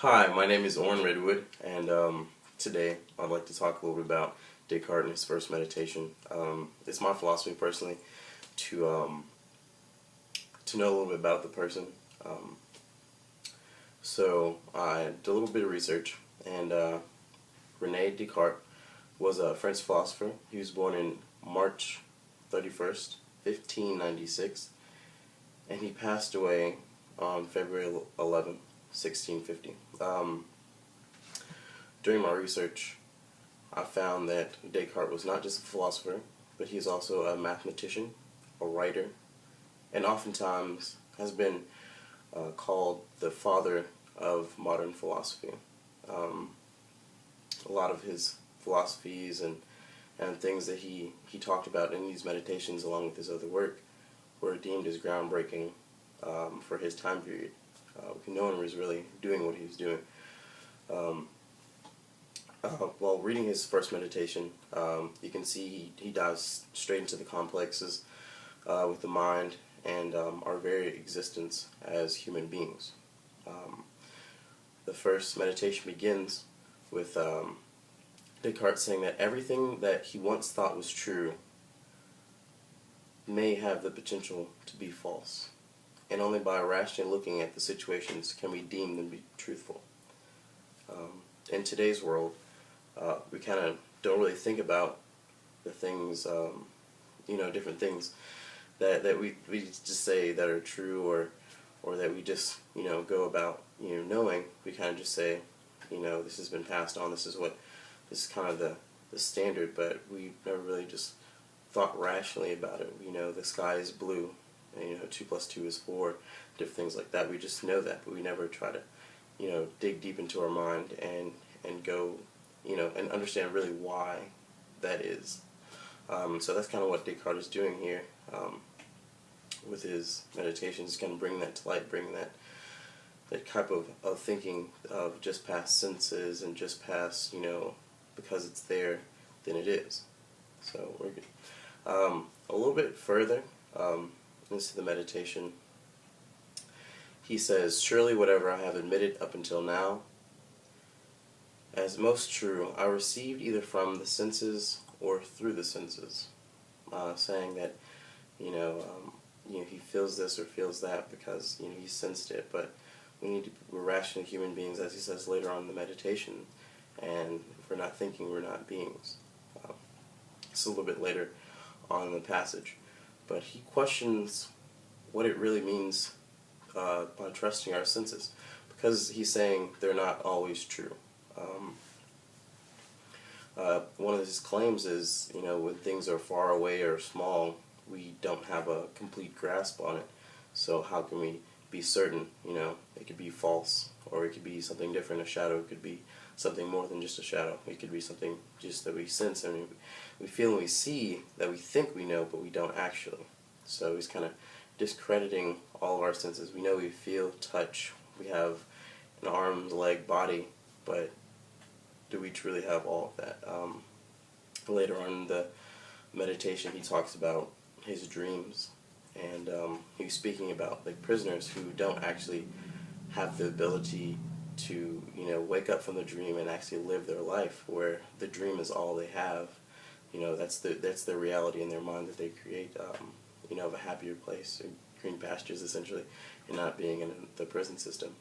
Hi, my name is Orrin Redwood, and today I'd like to talk a little bit about Descartes and his first meditation. It's my philosophy, personally, to um, to know a little bit about the person. Um, so I did a little bit of research, and Rene Descartes was a French philosopher. He was born in March 31st, 1596, and he passed away on February 11th, 1650. During my research, I found that Descartes was not just a philosopher, but he's also a mathematician, a writer, and oftentimes has been called the father of modern philosophy. Um, a lot of his philosophies and things that he talked about in these meditations, along with his other work, were deemed as groundbreaking for his time period. No one was really doing what he was doing. Um, while reading his first meditation, you can see he dives straight into the complexes with the mind and our very existence as human beings. Um, the first meditation begins with Descartes saying that everything that he once thought was true may have the potential to be false, and only by rationally looking at the situations can we deem them to be truthful. In today's world, we kind of don't really think about the things, different things that we just say that are true, or that we just, go about, knowing. We kind of just say, this has been passed on, this is kind of the standard, but we never really just thought rationally about it. The sky is blue, and 2 plus 2 is 4, different things like that. We just know that, but we never try to, dig deep into our mind and go, and understand really why that is. So that's kind of what Descartes is doing here with his meditations, kind of bringing that to light, bringing that type of thinking of just past senses and just past, because it's there, then it is. So we're good. A little bit further into the meditation, he says, "Surely whatever I have admitted up until now as most true, I received either from the senses or through the senses," saying that he feels this or feels that because he sensed it. But we're rational human beings, as he says later on in the meditation, and if we're not thinking, we're not beings. It's a little bit later on in the passage, but he questions what it really means by trusting our senses, because he's saying they're not always true. One of his claims is, when things are far away or small, we don't have a complete grasp on it. So how can we be certain? It could be false, or it could be something different. A shadow could be something more than just a shadow. It could be something just that we sense and we feel and we see, that we think we know, but we don't actually. So he's kind of discrediting all of our senses. We know we feel, touch, we have an arm, leg, body, but do we truly have all of that? Later on in the meditation, he talks about his dreams, and he was speaking about prisoners who don't actually have the ability to wake up from the dream and actually live their life, where the dream is all they have. That's their reality in their mind that they create, of a happier place, green pastures essentially, and not being in the prison system.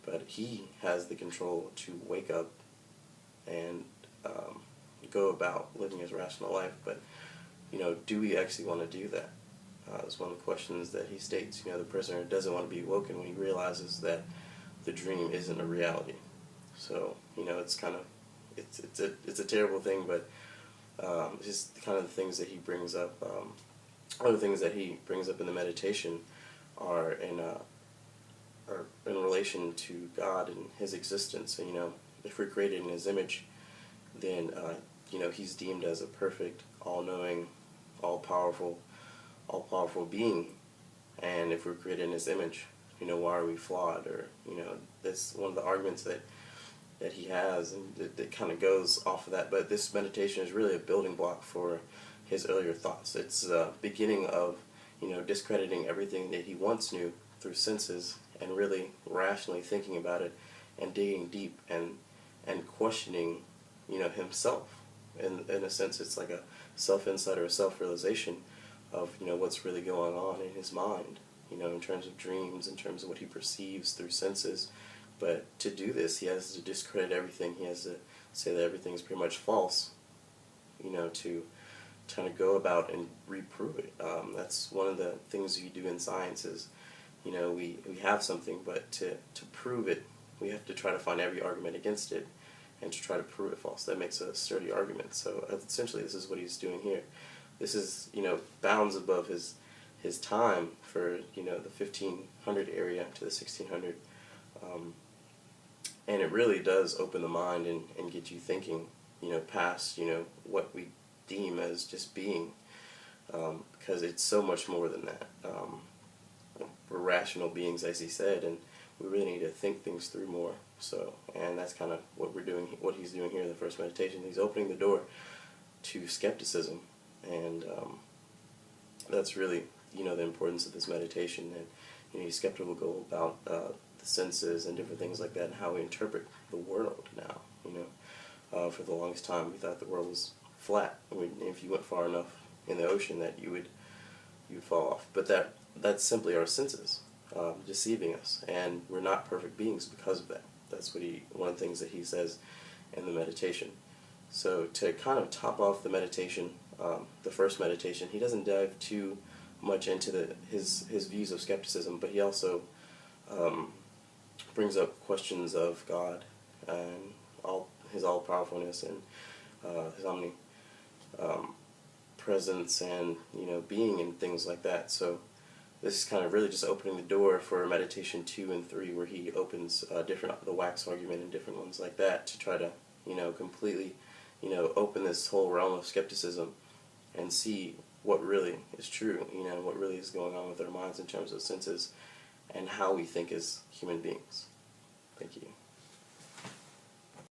But he has the control to wake up and go about living his rational life. But do we actually want to do that? It's one of the questions that he states. The prisoner doesn't want to be woken when he realizes that the dream isn't a reality. So it's kind of it's a terrible thing, but just kind of the things that he brings up. Other things that he brings up in the meditation are in relation to God and his existence. And if we're created in his image, then he's deemed as a perfect, all-knowing, all-powerful being. And if we're created in his image, why are we flawed? Or that's one of the arguments that he has, and it kind of goes off of that. But this meditation is really a building block for his earlier thoughts. It's the beginning of discrediting everything that he once knew through senses, and really rationally thinking about it and digging deep and questioning, himself. In a sense, it's like a self-insight or a self-realization of, what's really going on in his mind, in terms of dreams, in terms of what he perceives through senses. But to do this, he has to discredit everything. He has to say that everything is pretty much false, to kind of go about and reprove it. That's one of the things you do in science is, we have something, but to prove it, we have to try to find every argument against it and to try to prove it false. That makes a sturdy argument. So essentially this is what he's doing here. This is, bounds above his time for, the 1500 area to the 1600. And it really does open the mind and get you thinking, past, what we deem as just being, because it's so much more than that. We're rational beings, as he said, and we really need to think things through more. So, and that's kind of what we're doing, what he's doing here in the first meditation. He's opening the door to skepticism, and that's really, the importance of this meditation. And, he's skeptical about the senses and different things like that, and how we interpret the world now. For the longest time, we thought the world was flat. If you went far enough in the ocean, that you'd fall off. But that's simply our senses deceiving us, and we're not perfect beings because of that. That's one of the things that he says in the meditation. So to kind of top off the meditation, the first meditation, he doesn't dive too much into his views of skepticism, but he also brings up questions of God and his all-powerfulness and his omnipresence and being and things like that. So this is kind of really just opening the door for meditation 2 and 3, where he opens the wax argument and different ones like that to try to completely open this whole realm of skepticism and see what really is true, what really is going on with our minds in terms of senses and how we think as human beings. Thank you.